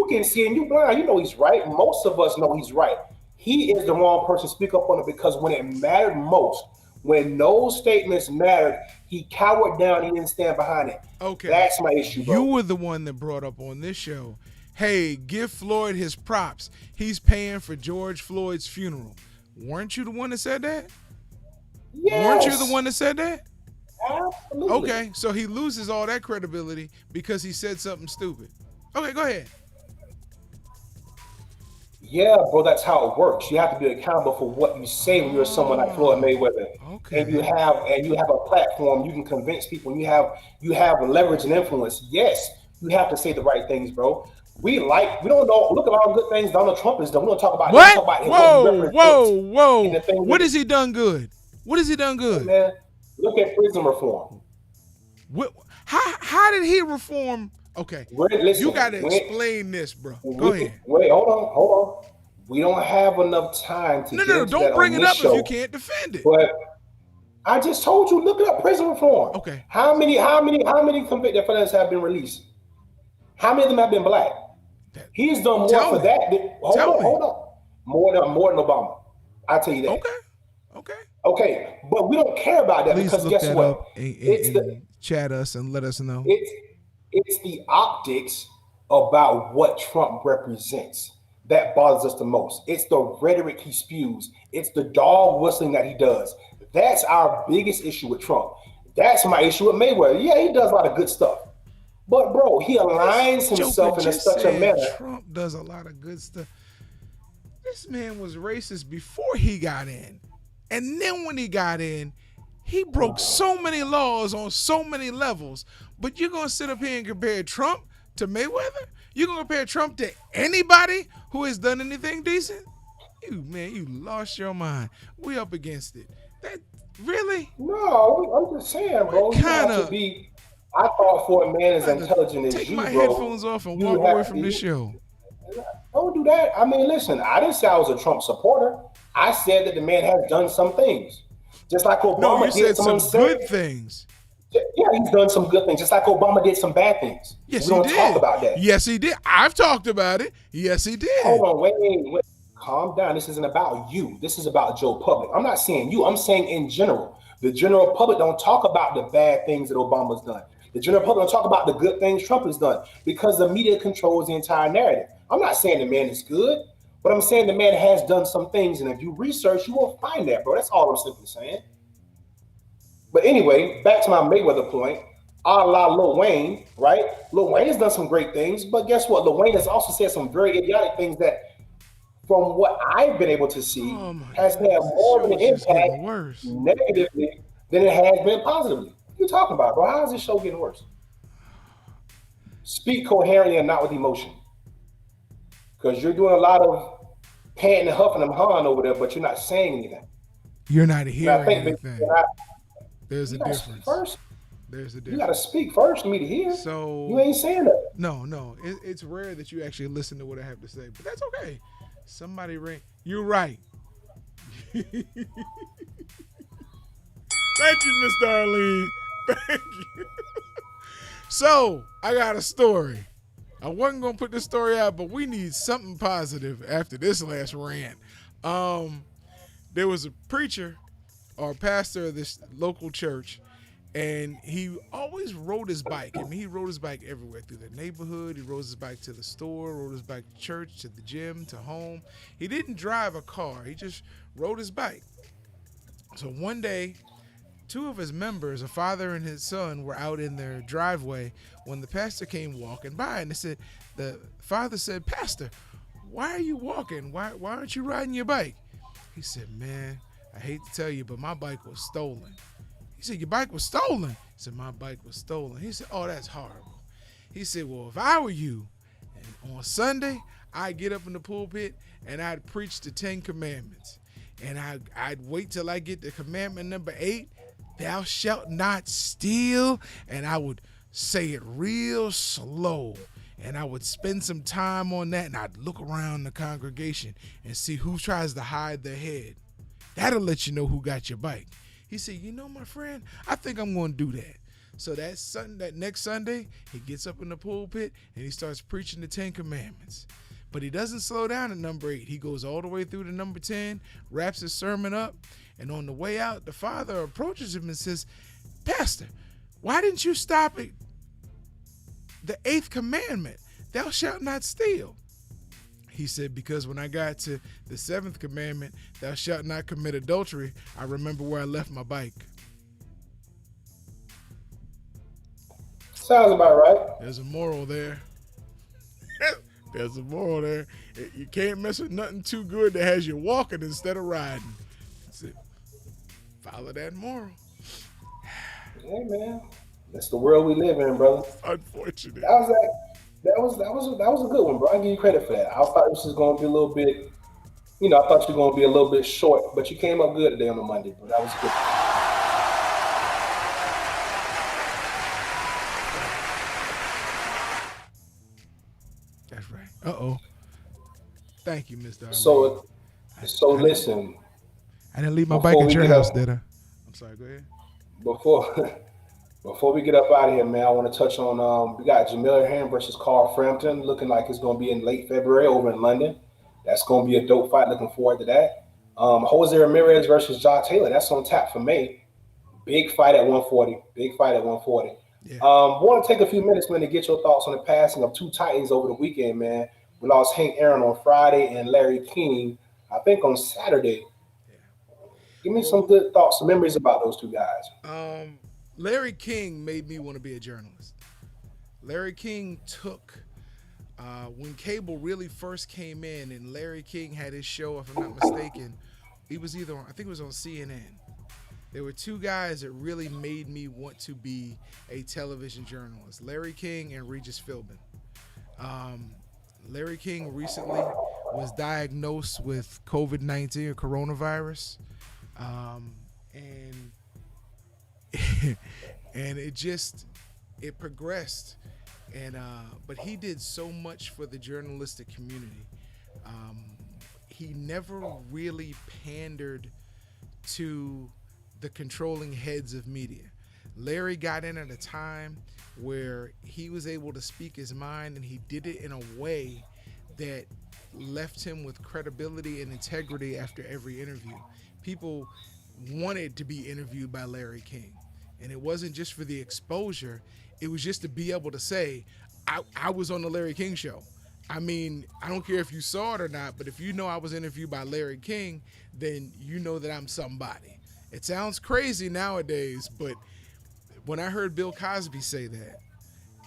can see and you blind. You know he's right. Most of us know he's right. He is the wrong person to speak up on it because when it mattered most, when those statements mattered, he cowered down. He didn't stand behind it. Okay. That's my issue, bro. You were the one that brought up on this show, hey, give Floyd his props. He's paying for George Floyd's funeral. Weren't you the one that said that? Yes. Weren't you the one that said that? Absolutely. Okay, so he loses all that credibility because he said something stupid. Okay, go ahead. Yeah, bro, that's how it works. You have to be accountable for what you say when you're someone like Floyd Mayweather. Okay. And you have a platform. You can convince people. You have leverage and influence. Yes, you have to say the right things, bro. We don't know. Look at all the good things Donald Trump has done. We don't talk about. What? Talk about Whoa! What has he done good? What has he done good? Man, look at prison reform. What? How did he reform? Okay, Listen, you got to explain this, bro. Go ahead. Wait, hold on. We don't have enough time to. No, don't bring it up if you can't defend it. But I just told you, look it up. Prison reform. Okay. How many convicted felons have been released? How many of them have been black? He's done more for that. Hold on. more than Obama. I tell you that. Okay. Okay. Okay, but we don't care about that Please because look guess that up what? It's the and chat us and let us know. it's it's the optics about what Trump represents that bothers us the most. It's the rhetoric he spews. It's the dog whistling that he does. That's our biggest issue with Trump. That's my issue with Mayweather. Yeah, he does a lot of good stuff. But bro, he This aligns Joker himself in just such a said manner. Trump does a lot of good stuff. This man was racist before he got in. And then when he got in, he broke so many laws on so many levels. But you're going to sit up here and compare Trump to Mayweather? You're going to compare Trump to anybody who has done anything decent? You, man, you lost your mind. We up against it. That, really? No, I'm just saying, What bro. You kind have to of... be. I thought for a man as I have to intelligent as take you, my bro, headphones off and you walk away have to from this be. show. Don't do that. I mean, listen, I didn't say I was a Trump supporter. I said that the man has done some things. Just like No, you Obama did said some some insane. good things. Yeah, he's done some good things. Just like Obama did some bad things. Yes, We he don't talk did. about that. Yes, he did. I've talked about it. Yes, he Hold did. on, wait. Calm down. This isn't about you. This is about Joe Public. I'm not saying you. I'm saying in general. The general public don't talk about the bad things that Obama's done. The general public don't talk about the good things Trump has done because the media controls the entire narrative. I'm not saying the man is good, but I'm saying the man has done some things, and if you research, you will find that, bro. That's all I'm simply saying. But anyway, back to my Mayweather point, a la Lil Wayne, right? Lil Wayne has done some great things, but guess what? Lil Wayne has also said some very idiotic things that, from what I've been able to see, Oh my has had goodness, this more of show an is just impact getting worse. negatively than it has been positively. What are you talking about, bro? How is this show getting worse? Speak coherently and not with emotion. Because you're doing a lot of panting and huffing and hawing over there, but you're not saying anything. You're not And I hearing think anything. There's a you gotta speak difference. first. There's a You gotta difference. speak first for me to hear. You So, ain't saying that. no, it's rare that you actually listen to what I have to say, but that's okay. Somebody ring. You're right. Thank you, Miss Darlene. Thank you. So, I got a story. I wasn't gonna put this story out, but we need something positive after this last rant. Um, there was a preacher or pastor of this local church, and he always rode his bike. I mean, he rode his bike everywhere through the neighborhood. He rode his bike to the store, rode his bike to church, to the gym, to home. He didn't drive a car. He just rode his bike. So one day, two of his members, a father and his son, were out in their driveway when the pastor came walking by, and they said, the father said, "Pastor, why are you walking? Why aren't you riding your bike?" He said, "Man, I hate to tell you, but my bike was stolen." He said, "Your bike was stolen?" He said, "My bike was stolen." He said, "Oh, that's horrible." He said, "Well, if I were you, and on Sunday, I'd get up in the pulpit and I'd preach the 10 Commandments. And I'd wait till I get to commandment number 8, thou shalt not steal, and I would say it real slow. And I would spend some time on that, and I'd look around the congregation and see who tries to hide their head. That'll let you know who got your bike." He said, "You know, my friend, I think I'm going to do that." So that next Sunday, he gets up in the pulpit and he starts preaching the 10 Commandments. But he doesn't slow down at number 8. He goes all the way through to number 10, wraps his sermon up, and on the way out, the father approaches him and says, "Pastor, why didn't you stop at the 8th commandment? Thou shalt not steal." He said, "Because when I got to the 7th commandment, thou shalt not commit adultery, I remember where I left my bike." Sounds about right. There's a moral there. There's a moral there. You can't mess with nothing too good that has you walking instead of riding. That's it. Follow that moral. Hey man, that's the world we live in, brother. Unfortunate. That was that was a good one, bro. I give you credit for that. I thought this was going to be a little bit, I thought you were going to be a little bit short, but you came up good today on a Monday, bro. That was good. That's right. Uh-oh. Thank you, Mr. Arlene. So, I, so I, listen, I didn't leave my bike before at we your get house, up, did I? I'm sorry, go ahead. before before we get up out of here, man, I want to touch on we got Jamil Ham versus Carl Frampton, looking like it's going to be in late February over in London. That's going to be a dope fight. Looking forward to that. Jose Ramirez versus Josh Taylor. That's on tap for May. Big fight at 140. Big fight at 140. Yeah. Want to take a few minutes, man, to get your thoughts on the passing of two Titans over the weekend, man. We lost Hank Aaron on Friday and Larry King, I think, on Saturday. Yeah. Give me some Well, good thoughts, some memories about those two guys. Larry King made me want to be a journalist. Larry King took when cable really first came in, and Larry King had his show, if I'm not mistaken. He was either on, I think it was on CNN. There were two guys that really made me want to be a television journalist: Larry King and Regis Philbin. Um, Larry King recently was diagnosed with COVID-19 or coronavirus, and and it progressed, and but he did so much for the journalistic community. Um, he never really pandered to the controlling heads of media. Larry got in at a time where he was able to speak his mind, and he did it in a way that left him with credibility and integrity after every interview. People wanted to be interviewed by Larry King. And it wasn't just for the exposure, it was just to be able to say, I was on the Larry King show. I mean, I don't care if you saw it or not, but if you know I was interviewed by Larry King, then you know that I'm somebody. It sounds crazy nowadays, but when I heard Bill Cosby say that,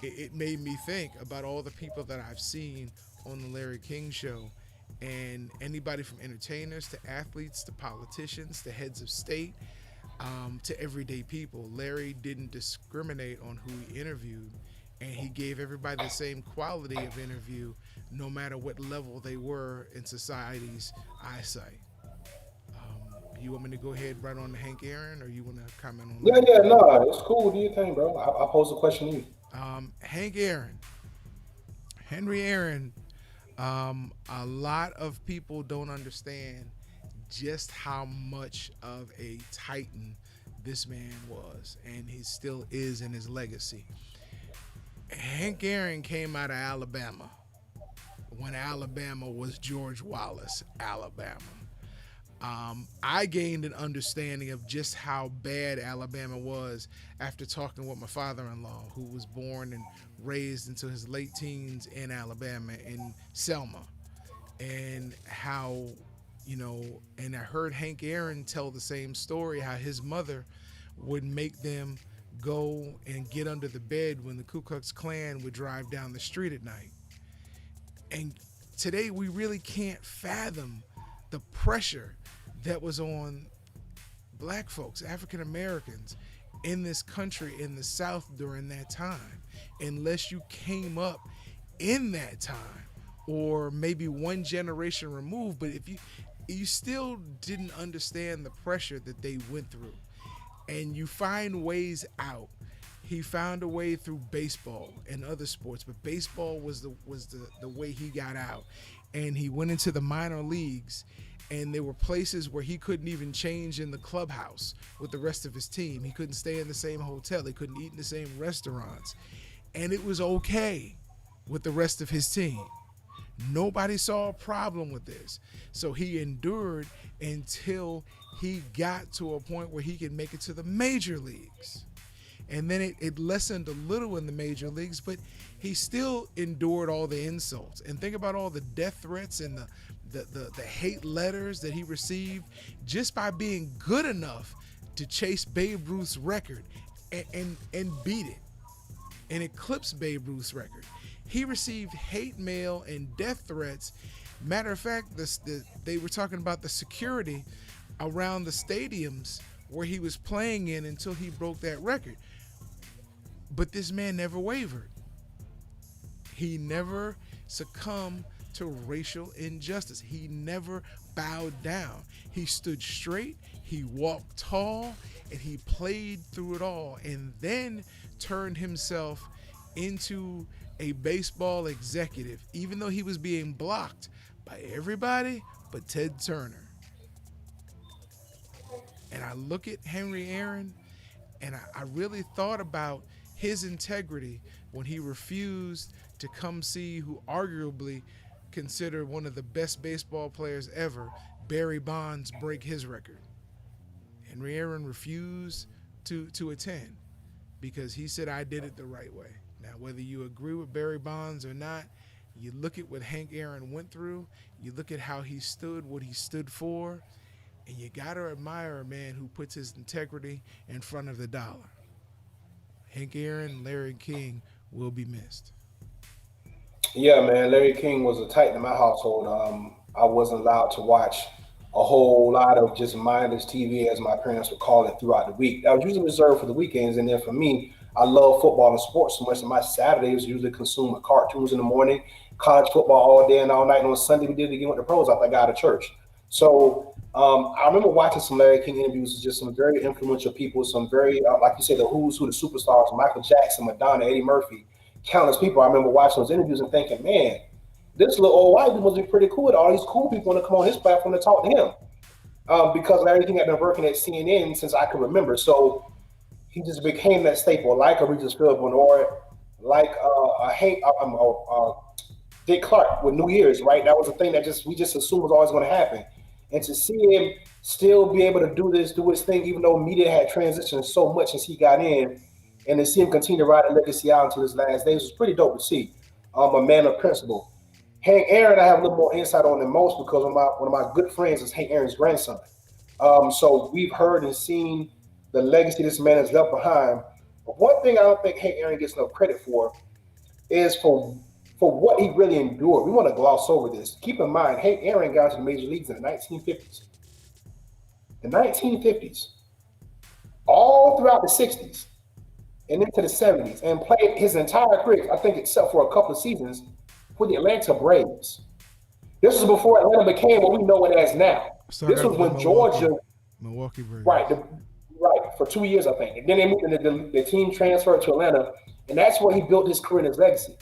it made me think about all the people that I've seen on the Larry King show, and anybody from entertainers to athletes to politicians to heads of state, to everyday people. Larry didn't discriminate on who he interviewed, and he gave everybody the same quality of interview, no matter what level they were in society's eyesight. You want me to go ahead right on to Hank Aaron, or you want to comment on Yeah, Larry yeah, King? no, it's cool. Do your thing, bro. I pose a question to you. Hank Aaron, Henry Aaron. A lot of people don't understand just how much of a titan this man was, and he still is in his legacy. Hank Aaron came out of Alabama when Alabama was George Wallace, Alabama. I gained an understanding of just how bad Alabama was after talking with my father-in-law, who was born and raised into his late teens in Alabama, in Selma, and how, and I heard Hank Aaron tell the same story, how his mother would make them go and get under the bed when the Ku Klux Klan would drive down the street at night. And today we really can't fathom the pressure that was on black folks, African Americans in this country, in the South during that time, unless you came up in that time or maybe one generation removed. But if you still didn't understand the pressure that they went through, and you find ways out. He found a way through baseball and other sports, but baseball was the way he got out. And he went into the minor leagues, and there were places where he couldn't even change in the clubhouse with the rest of his team. He couldn't stay in the same hotel. He couldn't eat in the same restaurants. And it was okay with the rest of his team. Nobody saw a problem with this. So he endured until he got to a point where he could make it to the major leagues. And then it lessened a little in the major leagues, but he still endured all the insults. And think about all the death threats and the hate letters that he received just by being good enough to chase Babe Ruth's record and beat it and eclipse Babe Ruth's record. He received hate mail and death threats. Matter of fact, they were talking about the security around the stadiums where he was playing in until he broke that record. But this man never wavered. He never succumbed to racial injustice. He never bowed down. He stood straight, he walked tall, and he played through it all, and then turned himself into a baseball executive, even though he was being blocked by everybody but Ted Turner. And I look at Henry Aaron, and I really thought about his integrity when he refused to come see who arguably considered one of the best baseball players ever, Barry Bonds, break his record. Henry Aaron refused to attend because he said, I did it the right way. Now, whether you agree with Barry Bonds or not, you look at what Hank Aaron went through, you look at how he stood, what he stood for, and you got to admire a man who puts his integrity in front of the dollar. Hank Aaron, Larry King will be missed. Yeah, man. Larry King was a titan in my household. I wasn't allowed to watch a whole lot of just mindless TV, as my parents would call it, throughout the week. That was usually reserved for the weekends. And then for me, I love football and sports so much that my Saturday was usually consumed with cartoons in the morning, college football all day and all night. And on Sunday, we did it again with the pros after I got out of church. So I remember watching some Larry King interviews with just some very influential people, some very, like you said, the who's who, the superstars, Michael Jackson, Madonna, Eddie Murphy, countless people. I remember watching those interviews and thinking, man, this little old white dude must be pretty cool. All these cool people want to come on his platform to talk to him. Because Larry King had been working at CNN since I can remember. So he just became that staple, like a Regis Philbin or like Dick Clark with New Year's, right? That was a thing that we just assumed was always going to happen. And to see him still be able to do his thing, even though media had transitioned so much since he got in, and to see him continue to ride a legacy out until his last days was pretty dope to see. A man of principle. Hank Aaron, I have a little more insight on than most because one of my good friends is Hank Aaron's grandson. So we've heard and seen the legacy this man has left behind. But one thing I don't think Hank Aaron gets enough credit for is for what he really endured. We want to gloss over this. Keep in mind, Hank Aaron got to the major leagues in the 1950s. The 1950s. All throughout the 60s and into the 70s, and played his entire career, I think except for a couple of seasons, with the Atlanta Braves. This was before Atlanta became what we know it as now. This was when Milwaukee Braves. Right, for 2 years, I think. And then they moved and the team transferred to Atlanta, and that's where he built his career and his legacy.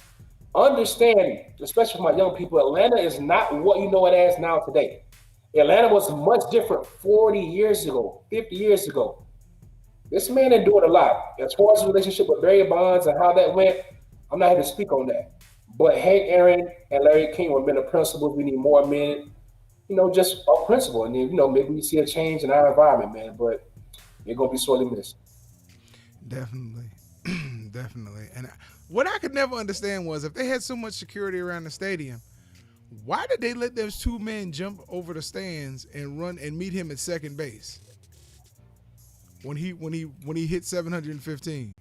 Understand, especially for my young people, Atlanta is not what you know it as now today. Atlanta was much different 40 years ago, 50 years ago. This man endured a lot. As far as his relationship with Barry Bonds and how that went, I'm not here to speak on that. But Hank Aaron and Larry King were men of principles. We need more men, just a principle. And then, maybe we see a change in our environment, man. But you're going to be sorely missed. Definitely. Definitely. And what I could never understand was if they had so much security around the stadium, why did they let those two men jump over the stands and run and meet him at second base when he hit 715?